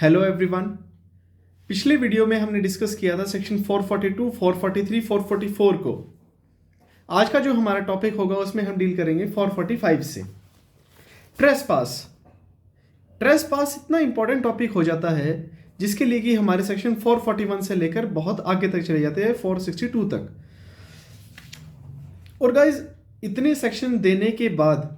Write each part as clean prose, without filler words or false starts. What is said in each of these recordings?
Hello everyone. पिछले video में हमने डिस्कस किया था सेक्शन 442, 443, 444 को। आज का जो हमारा टॉपिक होगा उसमें हम डील करेंगे 445 से। ट्रेसपास। ट्रेसपास इतना इंपॉर्टेंट टॉपिक हो जाता है जिसके लिए कि हमारे सेक्शन 441 से लेकर बहुत आगे तक चले जाते हैं 462 तक। और गाइज इतने सेक्शन देने के बाद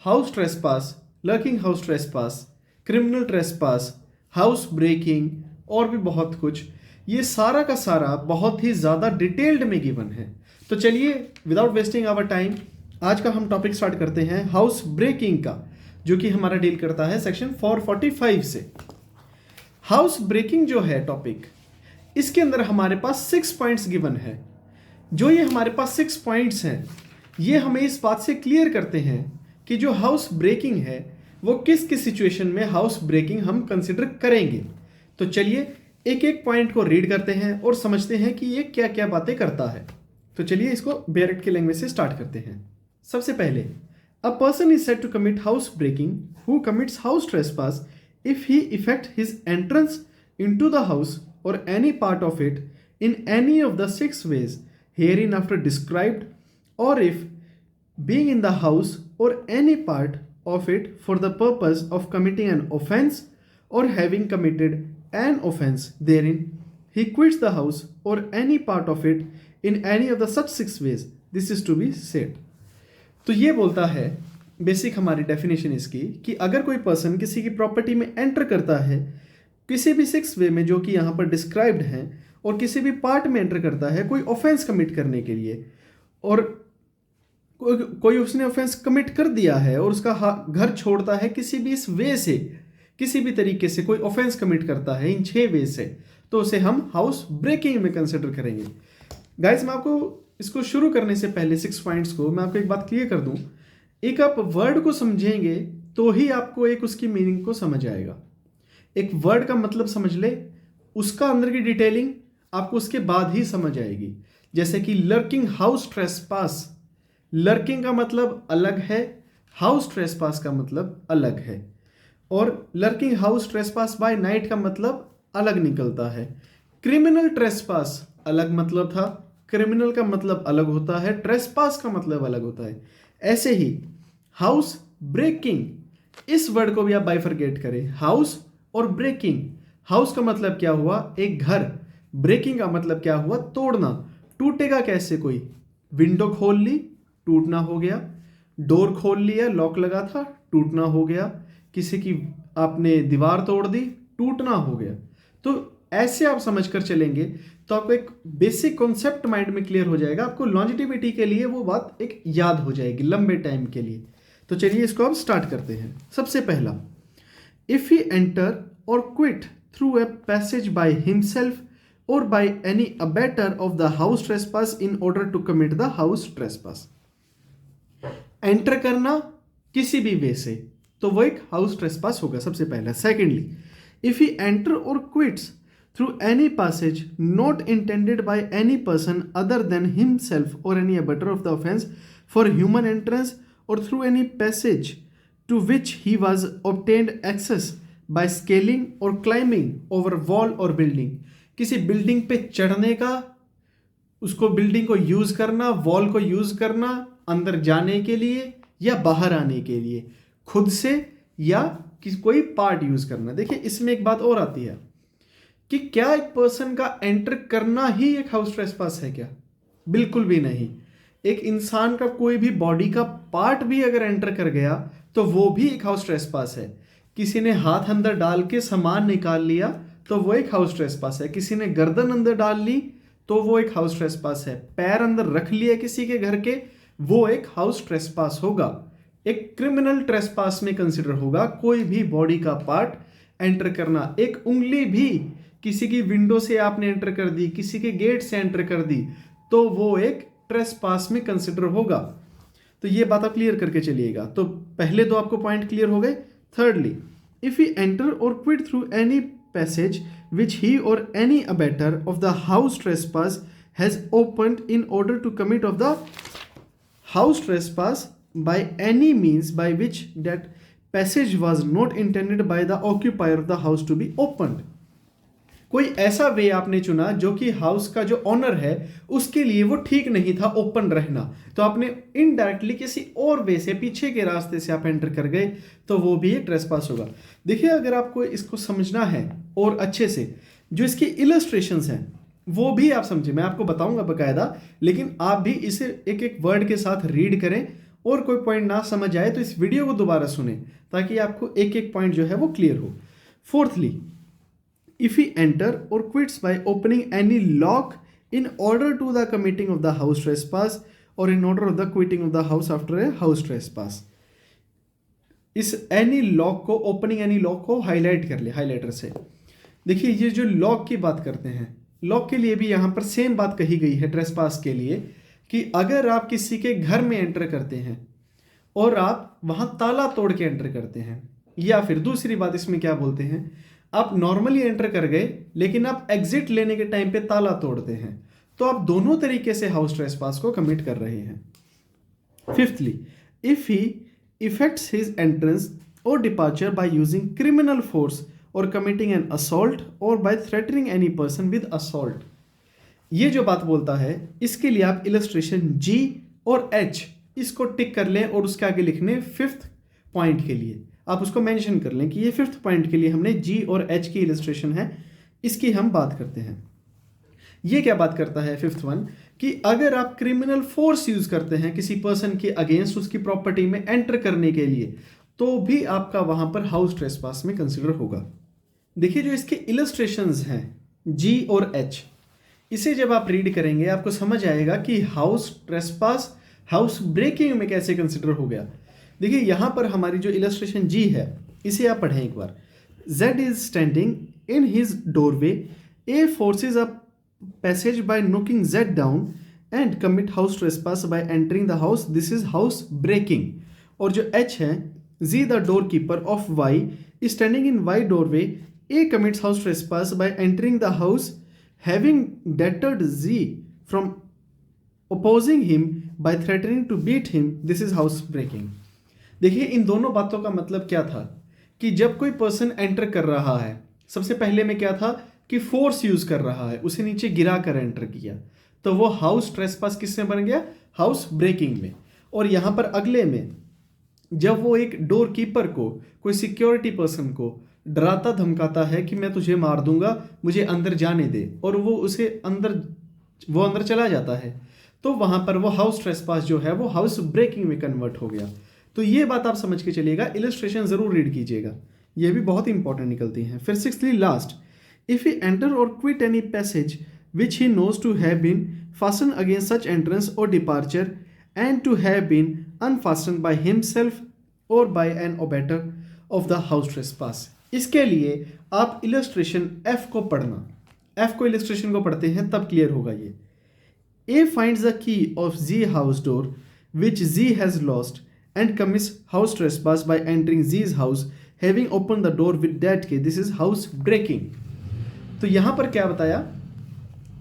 house trespass, lurking house trespass, criminal trespass, house breaking और भी बहुत कुछ, ये सारा का सारा बहुत ही ज़्यादा डिटेल्ड में गिवन है। तो चलिए विदाउट वेस्टिंग आवर टाइम आज का हम टॉपिक स्टार्ट करते हैं हाउस ब्रेकिंग का, जो कि हमारा डील करता है सेक्शन 445 से। हाउस ब्रेकिंग जो है टॉपिक, इसके अंदर हमारे पास 6 पॉइंट्स गिवन है। जो ये हमारे पास 6 पॉइंट्स हैं, ये हमें इस बात से क्लियर करते हैं कि जो हाउस ब्रेकिंग है वो किस किस सिचुएशन में हाउस ब्रेकिंग हम कंसिडर करेंगे। तो चलिए एक एक पॉइंट को रीड करते हैं और समझते हैं कि ये क्या क्या बातें करता है। तो चलिए इसको बेरेट की लैंग्वेज से स्टार्ट करते हैं। सबसे पहले, a person is said to commit housebreaking who commits house trespass if he effect his entrance into the house or any part of it in any of the 6 ways herein after described, or if being in the house or any part of it for the purpose of committing an offense or having committed an offense therein, he quits the house or any part of it in any of the such 6 ways. This is to be said. तो ये बोलता है basic हमारी definition इसकी कि अगर कोई person किसी की प्रॉपर्टी में एंटर करता है किसी भी 6 वे में जो कि यहाँ पर डिस्क्राइब्ड हैं, और किसी भी पार्ट में एंटर करता है कोई ऑफेंस कमिट करने के लिए, और कोई उसने ऑफेंस कमिट कर दिया है और उसका घर छोड़ता है किसी भी इस वे से, किसी भी तरीके से कोई ऑफेंस कमिट करता है इन 6 वे से, तो उसे हम हाउस ब्रेकिंग में कंसिडर करेंगे। गाइस, मैं आपको इसको शुरू करने से पहले 6 पॉइंट्स को मैं आपको एक बात क्लियर कर दूं। एक आप वर्ड को समझेंगे तो ही आपको एक उसकी मीनिंग को समझ आएगा। एक वर्ड का मतलब समझ ले, उसका अंदर की डिटेलिंग आपको उसके बाद ही समझ आएगी। जैसे कि लर्किंग हाउस ट्रेसपास, लर्किंग का मतलब अलग है, हाउस ट्रेसपास का मतलब अलग है, और lurking house trespass by night का मतलब अलग निकलता है। क्रिमिनल ट्रेसपास अलग मतलब था, क्रिमिनल का मतलब अलग होता है, ट्रेसपास का मतलब अलग होता है। ऐसे ही हाउस ब्रेकिंग, इस वर्ड को भी आप बाइफरकेट करें, हाउस और ब्रेकिंग। हाउस का मतलब क्या हुआ? एक घर। ब्रेकिंग का मतलब क्या हुआ? तोड़ना। टूटेगा कैसे? कोई विंडो खोल ली, टूटना हो गया। डोर खोल लिया, लॉक लगा था, टूटना हो गया। किसी की आपने दीवार तोड़ दी, टूटना हो गया। तो ऐसे आप समझकर चलेंगे तो आपको एक बेसिक कॉन्सेप्ट माइंड में क्लियर हो जाएगा। आपको लॉन्जिटिविटी के लिए वो बात एक याद हो जाएगी लंबे टाइम के लिए। तो चलिए इसको अब स्टार्ट करते हैं। सबसे पहला, if he enter or quit through a passage by himself or by any abettor of the house trespass in order to commit the house trespass. Enter करना किसी भी वे से, तो वो एक हाउस ट्रेसपास होगा सबसे पहला। Secondly, if he enter or quits through any passage not intended by any person other than himself or any abettor of the offence for human entrance or through any passage to which he was obtained access by scaling or climbing over wall or building. किसी building पे चढ़ने का, उसको building को use करना, wall को use करना अंदर जाने के लिए या बाहर आने के लिए, खुद से या कोई पार्ट यूज करना। देखिए इसमें एक बात और आती है कि क्या एक पर्सन का एंटर करना ही एक हाउस ट्रेसपास है क्या? बिल्कुल भी नहीं। एक इंसान का कोई भी बॉडी का पार्ट भी अगर एंटर कर गया तो वो भी एक हाउस ट्रेसपास है। किसी ने हाथ अंदर डाल के सामान निकाल लिया तो वो एक हाउस ट्रेसपास है। किसी ने गर्दन अंदर डाल ली तो वो एक हाउस ट्रेसपास है। पैर अंदर रख लिए किसी के घर के, वो एक हाउस ट्रेसपास होगा। एक क्रिमिनल ट्रेसपास में कंसिडर होगा कोई भी बॉडी का पार्ट एंटर करना। एक उंगली भी किसी की विंडो से आपने एंटर कर दी, किसी के गेट से एंटर कर दी, तो वो एक ट्रेसपास में कंसिडर होगा। तो ये बात आप क्लियर करके चलिएगा। तो पहले दो आपको पॉइंट क्लियर हो गए। Thirdly, if he enter or quit through any passage which he or any abettor of the house trespass has opened in order to commit of the house trespass by any means by which that passage was not intended by the occupier of the house to be opened. कोई ऐसा वे आपने चुना जो कि house का जो honour है उसके लिए वो ठीक नहीं था ओपन रहना, तो आपने इनडायरेक्टली किसी और वे से, पीछे के रास्ते से आप एंटर कर गए, तो वो भी एक ट्रेसपास होगा। देखिए, अगर आपको इसको समझना है और अच्छे से, जो इसकी इलस्ट्रेशंस हैं वो भी आप समझे, मैं आपको बताऊंगा बकायदा, लेकिन आप भी इसे एक एक वर्ड के साथ रीड करें, और कोई पॉइंट ना समझ आए तो इस वीडियो को दोबारा सुने ताकि आपको एक एक पॉइंट जो है वो क्लियर हो। Fourthly, if he enter or quits by opening any lock in order to the committing of the house trespass or in order of the quitting of the house after a house trespass। इस any lock को, opening any lock को highlight कर ले highlighter से। देखिए, ये जो lock की बात करते हैं, लॉक के लिए भी यहाँ पर सेम बात कही गई है ट्रेसपास के लिए, कि अगर आप किसी के घर में एंटर करते हैं और आप वहाँ ताला तोड़ के एंटर करते हैं, या फिर दूसरी बात इसमें क्या बोलते हैं, आप नॉर्मली एंटर कर गए लेकिन आप एग्जिट लेने के टाइम पे ताला तोड़ते हैं, तो आप दोनों तरीके से हाउस ट्रेसपास को कमिट कर रहे हैं। Fifthly, if he effects his entrance or departure by using criminal force or committing an assault or by threatening any person with assault. ये जो बात बोलता है, इसके लिए आप इलस्ट्रेशन जी और एच इसको टिक कर लें और उसके आगे लिखने फिफ्थ पॉइंट के लिए आप उसको मेंशन कर लें कि ये फिफ्थ पॉइंट के लिए हमने जी और एच की इलस्ट्रेशन है, इसकी हम बात करते हैं। ये क्या बात करता है फिफ्थ वन, कि अगर आप क्रिमिनल फोर्स यूज करते हैं किसी पर्सन के अगेंस्ट उसकी प्रॉपर्टी में एंटर करने के लिए, तो भी आपका वहां पर हाउस ट्रेसपास में कंसिडर होगा। देखिए, जो इसके इलस्ट्रेशंस हैं जी और एच, इसे जब आप रीड करेंगे आपको समझ आएगा कि हाउस ट्रेसपास हाउस ब्रेकिंग में कैसे कंसिडर हो गया। देखिए, यहां पर हमारी जो इलस्ट्रेशन जी है, इसे आप पढ़ें एक बार। Z is standing in his doorway, A forces a passage by knocking Z down and commit house trespass by entering the house, this is house breaking। और जो H है, Z the doorkeeper of Y is standing in Y doorway, A commits house trespass by entering the house, having deterred Z from opposing him by threatening to beat him, this is house breaking। देखिए, इन दोनों बातों का मतलब क्या था कि जब कोई पर्सन एंटर कर रहा है, सबसे पहले में क्या था कि फोर्स यूज कर रहा है, उसे नीचे गिरा कर एंटर किया, तो वो हाउस ट्रेसपास किसमें बन गया, हाउस ब्रेकिंग में। और यहां पर अगले में जब वो एक डोर कीपर को, कोई सिक्योरिटी पर्सन को डराता धमकाता है कि मैं तुझे मार दूंगा, मुझे अंदर जाने दे, और वो अंदर चला जाता है, तो वहां पर वो हाउस ट्रेसपास जो है वो हाउस ब्रेकिंग में कन्वर्ट हो गया। तो ये बात आप समझ के चलिएगा, इलस्ट्रेशन जरूर रीड कीजिएगा, ये भी बहुत इंपॉर्टेंट निकलती हैं। फिर sixthly last, if he enter or quit any passage which he knows to have been fasten against such entrance or departure and to have been unfasten by himself or by an abettor of the house trespass. इसके लिए आप illustration F को पढ़ना, F को illustration को पढ़ते हैं तब क्लियर होगा ये। A finds the key of Z house door which Z has lost and commits house trespass by entering Z's house, having opened the door with that key, this is house breaking। तो यहां पर क्या बताया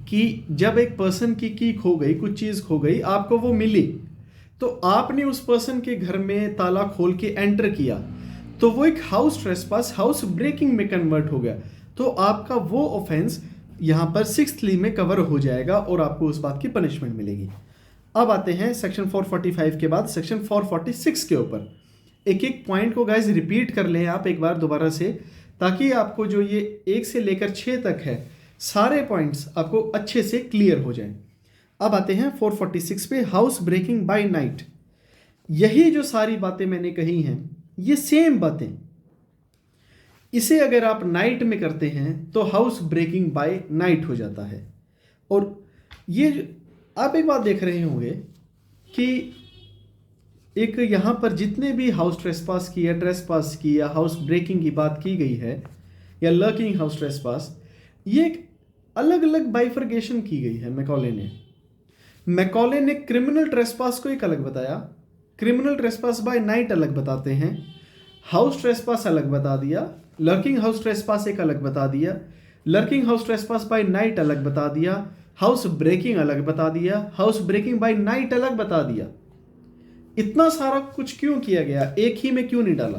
कि जब एक person की खो गई, कुछ चीज खो गई, आपको वो मिली, तो आपने उस पर्सन के घर में ताला खोल के एंटर किया, तो वो एक हाउस ट्रेसपास हाउस ब्रेकिंग में कन्वर्ट हो गया, तो आपका वो ऑफेंस यहां पर सिक्स्थली में कवर हो जाएगा और आपको उस बात की पनिशमेंट मिलेगी। अब आते हैं सेक्शन 445 के बाद सेक्शन 446 के ऊपर। एक एक पॉइंट को गाइस रिपीट कर लें आप एक बार दोबारा से, ताकि आपको जो ये 1 से लेकर 6 तक है सारे पॉइंट्स आपको अच्छे से क्लियर हो जाएं। अब आते हैं 446 पे, हाउस ब्रेकिंग बाय नाइट। यही जो सारी बातें मैंने कही हैं, ये सेम बातें, इसे अगर आप नाइट में करते हैं तो हाउस ब्रेकिंग बाय नाइट हो जाता है। और ये आप एक बात देख रहे होंगे कि एक यहाँ पर जितने भी हाउस ट्रेसपास की या ट्रेसपास की या हाउस ब्रेकिंग की बात की गई है या लर्किंग हाउस ट्रेसपास, ये एक अलग अलग बाइफर्गेशन की गई है मैकॉले ने क्रिमिनल ट्रेसपास को एक अलग बताया, क्रिमिनल ट्रेसपास बाय नाइट अलग बताते हैं, हाउस ट्रेसपास अलग बता दिया, लर्किंग हाउस ट्रेसपास एक अलग बता दिया, lurking house trespass by night अलग बता दिया, हाउस ब्रेकिंग अलग बता दिया, हाउस ब्रेकिंग बाय नाइट अलग बता दिया। इतना सारा कुछ क्यों किया गया, एक ही में क्यों नहीं डाला?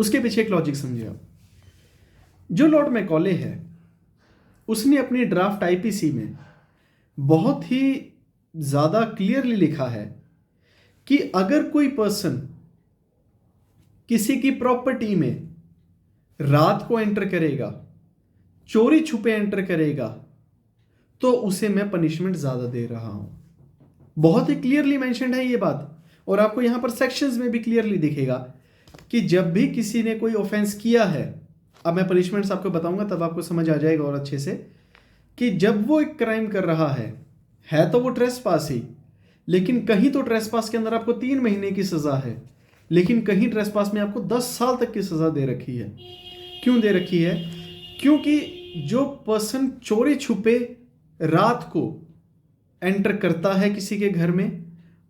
उसके पीछे एक लॉजिक समझिए आप। जो लॉर्ड मैकॉले है उसने अपनी ड्राफ्ट आईपीसी में बहुत ही ज़्यादा क्लियरली लिखा है कि अगर कोई पर्सन किसी की प्रॉपर्टी में रात को एंटर करेगा, चोरी छुपे एंटर करेगा, तो उसे मैं पनिशमेंट ज़्यादा दे रहा हूं। बहुत ही क्लियरली मेंशन्ड है ये बात, और आपको यहां पर सेक्शंस में भी क्लियरली दिखेगा कि जब भी किसी ने कोई ऑफेंस किया है, अब मैं पनिशमेंट्स आपको बताऊंगा तब आपको समझ आ जाएगा और अच्छे से, कि जब वो एक क्राइम कर रहा है तो वो ट्रेसपास ही, लेकिन कहीं तो ट्रेसपास के अंदर आपको 3 महीने की सजा है, लेकिन कहीं ट्रेसपास में आपको 10 साल तक की सजा दे रखी है। क्यों दे रखी है? क्योंकि जो पर्सन चोरी छुपे रात को एंटर करता है किसी के घर में,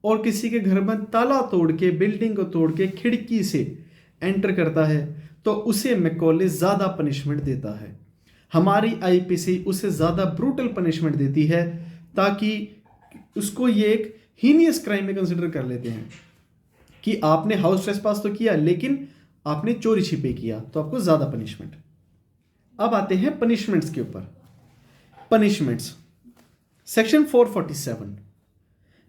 और किसी के घर में ताला तोड़ के, बिल्डिंग को तोड़ के, खिड़की से एंटर करता है, तो उसे मैकॉले ज़्यादा पनिशमेंट देता है। हमारी आईपीसी उसे ज़्यादा ब्रूटल पनिशमेंट देती है, ताकि उसको ये एक हीनियस क्राइम में कंसिडर कर लेते हैं कि आपने हाउस ट्रेसपास तो किया, लेकिन आपने चोरी छिपे किया, तो आपको ज़्यादा पनिशमेंट। अब आते हैं पनिशमेंट्स के ऊपर। Punishments, section 447,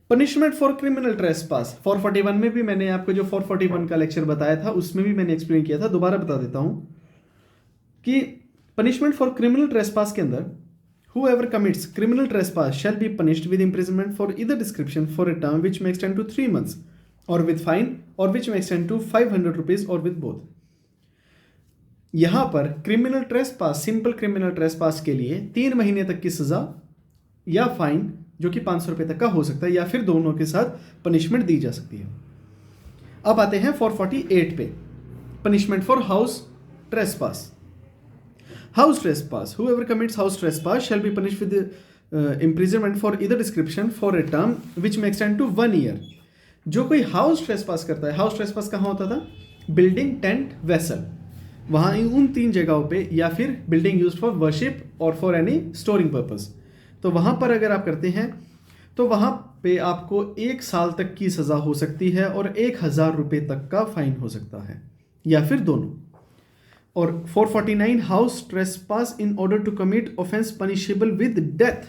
punishment for criminal trespass. 441 में भी मैंने आपको जो 441 का लेक्चर बताया था उसमें भी मैंने एक्सप्लेन किया था, दोबारा बता देता हूं कि पनिशमेंट फॉर क्रिमिनल ट्रेसपास के अंदर whoever commits criminal trespass shall be punished with imprisonment for either description for a term which may extend to 3 months or with fine or which may extend to 500 rupees or with both। यहां पर criminal trespass, simple criminal trespass के लिए 3 महीने तक की सजा या fine जो कि 500 रुपए तक का हो सकता है, या फिर दोनों के साथ पनिशमेंट दी जा सकती है। अब आते हैं 448 पे, punishment for house trespass. House trespass, whoever commits house trespass shall be punished with imprisonment for either description for a term which may extend to 1 year। जो कोई हाउस ट्रेसपास करता है, हाउस ट्रेसपास कहाँ होता था? बिल्डिंग, टेंट, वेसल, वहाँ उन 3 जगहों पे, या फिर बिल्डिंग यूज्ड फॉर वर्शिप और फॉर एनी स्टोरिंग पर्पस, तो वहाँ पर अगर आप करते हैं तो वहाँ पे आपको 1 साल तक की सज़ा हो सकती है और 1000 रुपये तक का फाइन हो सकता है, या फिर दोनों। और 449, house trespass in order to commit offence punishable with death.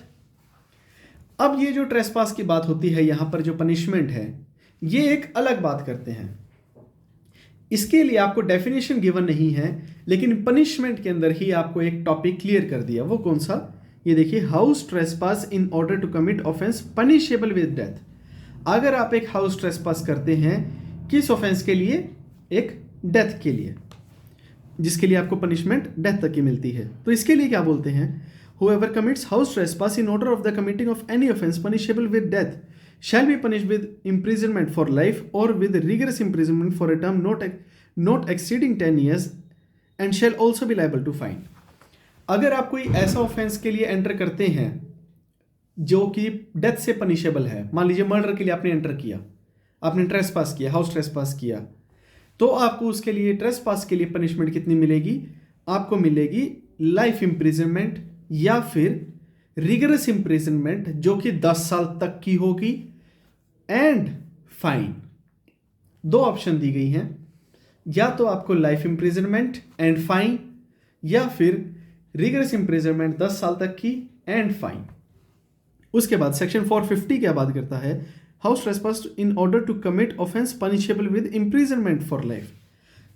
अब ये जो ट्रेसपास की बात होती है, यहां पर जो पनिशमेंट है, ये एक अलग बात करते हैं। इसके लिए आपको डेफिनेशन गिवन नहीं है, लेकिन पनिशमेंट के अंदर ही आपको एक टॉपिक क्लियर कर दिया। वो कौन सा? ये देखिए, house trespass in order to commit offence punishable with death. अगर आप एक हाउस ट्रेसपास करते हैं, किस ऑफेंस के लिए? एक डेथ के लिए, जिसके लिए आपको पनिशमेंट डेथ तक की मिलती है। तो इसके लिए क्या बोलते हैं? whoever commits house trespass in order of the committing of any offense punishable with death shall be punished with imprisonment for life or with rigorous imprisonment for a term not exceeding 10 years and shall also be liable to fine। अगर आप कोई ऐसा offence के लिए enter करते हैं जो कि डेथ से पनिशेबल है, मान लीजिए मर्डर के लिए आपने एंटर किया, आपने ट्रेसपास किया, हाउस ट्रेसपास किया, तो आपको उसके लिए, ट्रेसपास के लिए पनिशमेंट कितनी मिलेगी? आपको मिलेगी लाइफ इंप्रिजनमेंट या फिर रिगरस इंप्रिजनमेंट जो कि 10 साल तक की होगी, एंड फाइन। 2 ऑप्शन दी गई हैं, या तो आपको लाइफ इंप्रिजनमेंट एंड फाइन, या फिर रिगरस इंप्रिजनमेंट 10 साल तक की एंड फाइन। उसके बाद सेक्शन 450 क्या बात करता है? House trespass in order to commit offence punishable with imprisonment for life.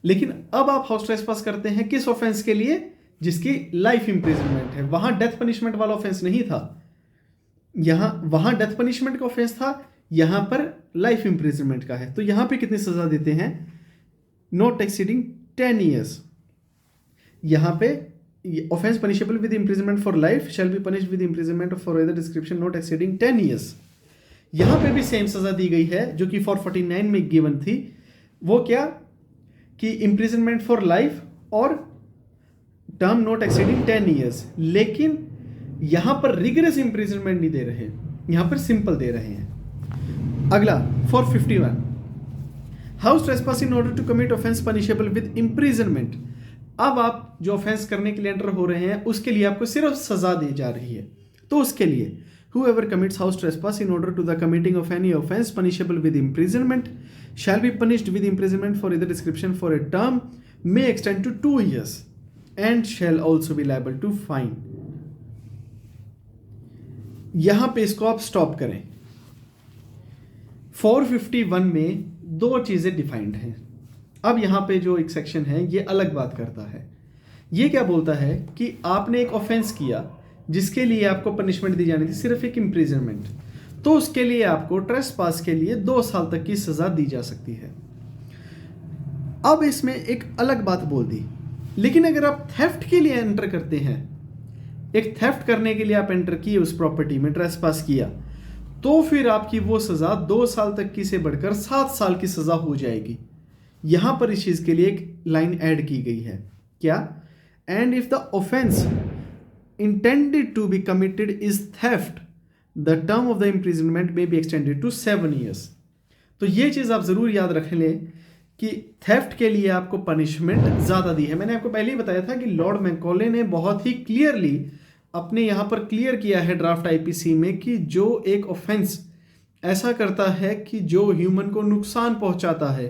लेकिन अब आप हाउस ट्रेसपास करते हैं किस ऑफेंस के लिए? जिसकी लाइफ इंप्रिजनमेंट है। वहां डेथ पनिशमेंट वाला ऑफेंस नहीं था, वहां डेथ पनिशमेंट का ऑफेंस था, यहां पर लाइफ इंप्रिजनमेंट का है। तो यहां पे कितनी सजा देते हैं? Not exceeding 10 years. यहां पे offence punishable with imprisonment for life shall be punished with imprisonment for other description not exceeding 10 years. यहां पे भी सेम सजा दी गई है जो कि 449 में गिवन थी। वो क्या? कि इंप्रिजनमेंट फॉर लाइफ और टर्म नॉट एक्सीडिंग 10 ईयर्स। लेकिन यहां पर रिगरस इंप्रिजनमेंट नहीं दे रहे, यहां पर सिंपल दे रहे हैं। अगला 451, house trespass in order to commit offence punishable with imprisonment. अब आप जो ऑफेंस करने के लिए एंटर हो रहे हैं उसके लिए आपको सिर्फ सजा दी जा रही है। तो उसके लिए whoever commits house trespass in order to the committing of any offense punishable with imprisonment shall be punished with imprisonment for either description for a term may extend to 2 years and shall also be liable to fine. यहां पे इसको आप stop करें। 451 में दो चीजें defined हैं। अब यहां पे जो एक सेक्शन है ये अलग बात करता है। ये क्या बोलता है कि आपने एक ऑफेंस किया जिसके लिए आपको पनिशमेंट दी जानी थी सिर्फ एक इम्प्रिजनमेंट, तो उसके लिए आपको ट्रेसपास के लिए 2 साल तक की सजा दी जा सकती है। अब इसमें एक अलग बात बोल दी, लेकिन अगर आप थेफ्ट के लिए एंटर करते हैं, एक थेफ्ट करने के लिए आप एंटर किए उस प्रॉपर्टी में, ट्रेसपास किया, तो फिर आपकी वो सजा 2 साल तक की से बढ़कर 7 साल की सजा हो जाएगी। यहां पर इस चीज के लिए एक लाइन ऐड की गई है, क्या? And if the offence intended to be committed is theft, the term of the imprisonment may be extended to 7 years। तो ये चीज आप जरूर याद रख लें कि थेफ्ट के लिए आपको पनिशमेंट ज्यादा दी है। मैंने आपको पहले ही बताया था कि लॉर्ड मैकॉले ने बहुत ही क्लियरली अपने यहां पर क्लियर किया है ड्राफ्ट आईपीसी में कि जो एक ऑफेंस ऐसा करता है कि जो ह्यूमन को नुकसान पहुंचाता है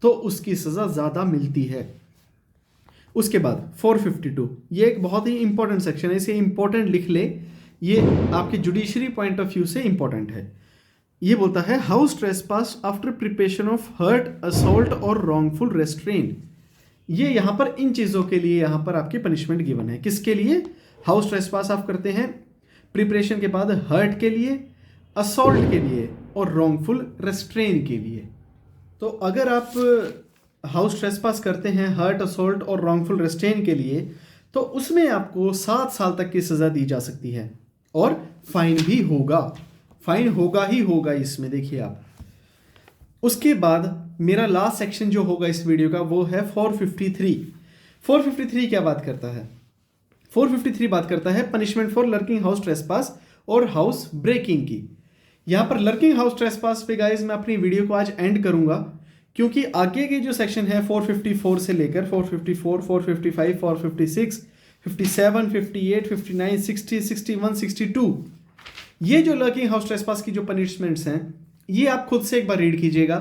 तो उसकी सजा ज्यादा मिलती है। उसके बाद 452, ये एक बहुत ही इंपॉर्टेंट सेक्शन है, इसे इंपॉर्टेंट लिख ले, ये आपके जुडिशरी पॉइंट ऑफ व्यू से इंपॉर्टेंट है। ये बोलता है house trespass after preparation of hurt, assault और रॉन्गफुल रेस्ट्रेन। ये यहां पर इन चीजों के लिए यहां पर आपकी पनिशमेंट गिवन है। किसके लिए? हाउस ट्रेसपास आप करते हैं प्रिपरेशन के बाद हर्ट के लिए, असॉल्ट के लिए और रॉन्गफुल रेस्ट्रेन के लिए। तो अगर आप हाउस ट्रेसपास करते हैं हर्ट, असॉल्ट और रॉन्गफुल रेस्ट्रेन के लिए, तो उसमें आपको 7 साल तक की सजा दी जा सकती है और फाइन भी होगा। फाइन होगा ही होगा इसमें, देखिए आप। उसके बाद मेरा लास्ट सेक्शन जो होगा इस वीडियो का वो है 453। 453 क्या बात करता है? 453 बात करता है punishment for lurking house trespass और हाउस ब्रेकिंग की। यहां पर लर्किंग हाउस ट्रेसपास पे गाइस मैं अपनी वीडियो को आज एंड करूंगा, क्योंकि आगे के जो सेक्शन है 454 से लेकर 454, 455, 456, 57, 58, 59, 60, 61, 62, ये जो लर्किंग हाउस ट्रेसपास की जो पनिशमेंट्स हैं ये आप खुद से एक बार रीड कीजिएगा।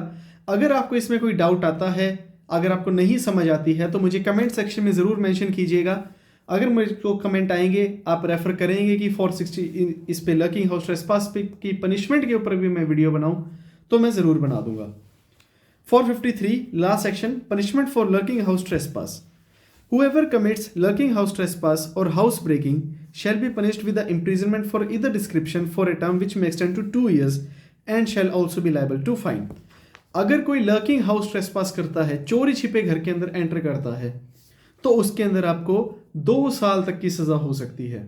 अगर आपको इसमें कोई डाउट आता है, अगर आपको नहीं समझ आती है, तो मुझे कमेंट सेक्शन में ज़रूर मेंशन कीजिएगा। अगर मुझे को कमेंट आएंगे, आप रेफर करेंगे कि 460 इस पे लर्किंग हाउस ट्रेसपास पे की पनिशमेंट के ऊपर भी मैं वीडियो बनाऊं, तो मैं ज़रूर बना दूंगा। 453 last section, punishment for lurking house trespass. Whoever commits lurking house trespass or house breaking shall be punished with the imprisonment for either description for a term which may extend to 2 years and shall also be liable to fine। अगर कोई lurking house trespass करता है, चोरी छिपे घर के अंदर enter करता है, तो उसके अंदर आपको 2 साल तक की सजा हो सकती है।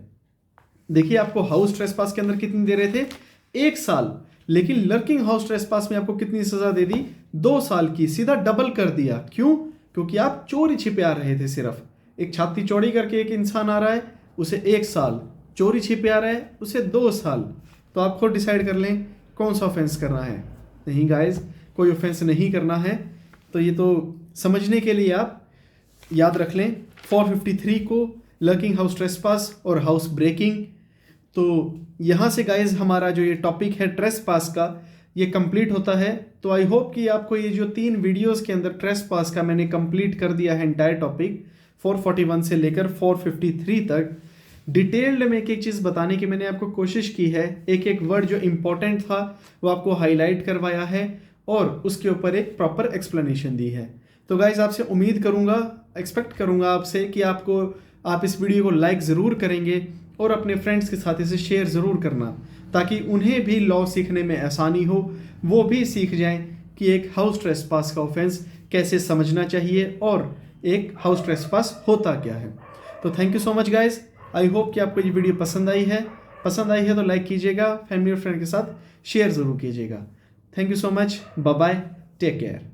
देखिए आपको हाउस ट्रेसपास के अंदर कितनी दे रहे थे? 1 साल, लेकिन लर्किंग हाउस ट्रेसपास में आपको कितनी सजा दे दी? 2 साल की, सीधा डबल कर दिया। क्यों? क्योंकि आप चोरी छिपे आ रहे थे। सिर्फ एक छाती चौड़ी करके एक इंसान आ रहा है, उसे 1 साल, चोरी छिपे आ रहा है, उसे 2 साल। तो आप खुद डिसाइड कर लें कौन सा ऑफेंस करना है। नहीं गाइस, कोई ऑफेंस नहीं करना है। तो ये तो समझने के लिए आप याद रख लें 453 को, लर्किंग हाउस ट्रेसपास और हाउस ब्रेकिंग। तो यहाँ से गाइस हमारा जो ये टॉपिक है ट्रेसपास का, ये कंप्लीट होता है। तो आई होप कि आपको ये जो 3 वीडियोस के अंदर ट्रेसपास का मैंने कंप्लीट कर दिया है एंटायर टॉपिक 441 से लेकर 453 तक। डिटेल्ड में एक एक चीज़ बताने की मैंने आपको कोशिश की है। एक एक वर्ड जो इंपॉर्टेंट था वो आपको हाईलाइट करवाया है और उसके ऊपर एक प्रॉपर एक्सप्लेनेशन दी है। तो गाइज आपसे उम्मीद करूँगा, एक्सपेक्ट करूँगा आपसे कि आप इस वीडियो को लाइक ज़रूर करेंगे और अपने फ्रेंड्स के साथ इसे शेयर ज़रूर करना, ताकि उन्हें भी लॉ सीखने में आसानी हो, वो भी सीख जाएं कि एक हाउस ट्रेसपास का ऑफेंस कैसे समझना चाहिए और एक हाउस ट्रेसपास होता क्या है। तो thank you so much guys. I hope कि आपको ये वीडियो पसंद आई है तो लाइक कीजिएगा, फैमिली और फ्रेंड के साथ शेयर ज़रूर कीजिएगा। Thank you so much, bye bye, take care.